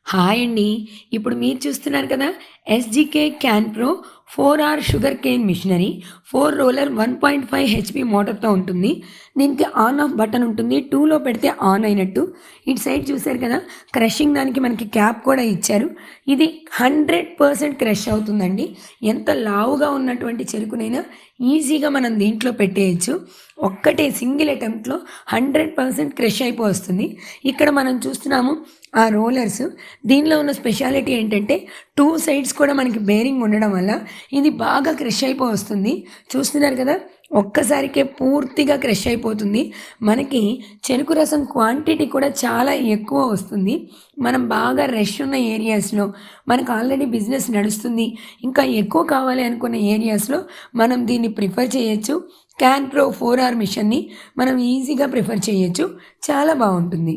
Hi అండి. ఇప్పుడు మీరు చూస్తున్నారు కదా! SGK can pro 4R sugar cane machinery 4 roller 1.5 HP మోటార్‌తో ఉంటుంది. దీనికి ఆన్ ఆఫ్ బటన్ ఉంటుంది. 2లో పెడితే ఆన్ అయినట్టు. ఇటు సైడ్ చూసారు కదా! క్రషింగ్ దానికి మనకి క్యాప్ కూడా ఇచ్చారు. ఇది 100% క్రష్ అవుతుందండి. ఎంత లావుగా ఉన్నటువంటి చెరుకునైనా ఈజీగా మనం దీంట్లో పెట్టేయొచ్చు. ఒక్కటే సింగిల్ అటెంప్ట్‌లో 100% క్రష్ అయిపోవస్తుంది. ఇక్కడ మనం చూస్తున్నాము ఆ రోలర్స్. దీనిలో ఉన్న స్పెషాలిటీ ఏంటంటే 2 సైడ్స్ కూడా మనకి బేరింగ్ ఉండడం వల్ల ఇది బాగా క్రష్ అయిపోవస్తుంది. చూస్తున్నారు కదా! ఒక్కసారికే పూర్తిగా క్రష్ అయిపోతుంది. మనకి చెరుకు రసం క్వాంటిటీ కూడా చాలా ఎక్కువ వస్తుంది. మనం బాగా రష్ ఉన్న ఏరియాస్‌లో, మనకు ఆల్రెడీ బిజినెస్ నడుస్తుంది, ఇంకా ఎక్కువ కావాలి అనుకున్న ఏరియాస్‌లో మనం దీన్ని ప్రిఫర్ చేయొచ్చు. క్యాన్ ప్రో 4R మిషన్‌ని మనం ఈజీగా ప్రిఫర్ చేయొచ్చు. చాలా బావుంటుంది.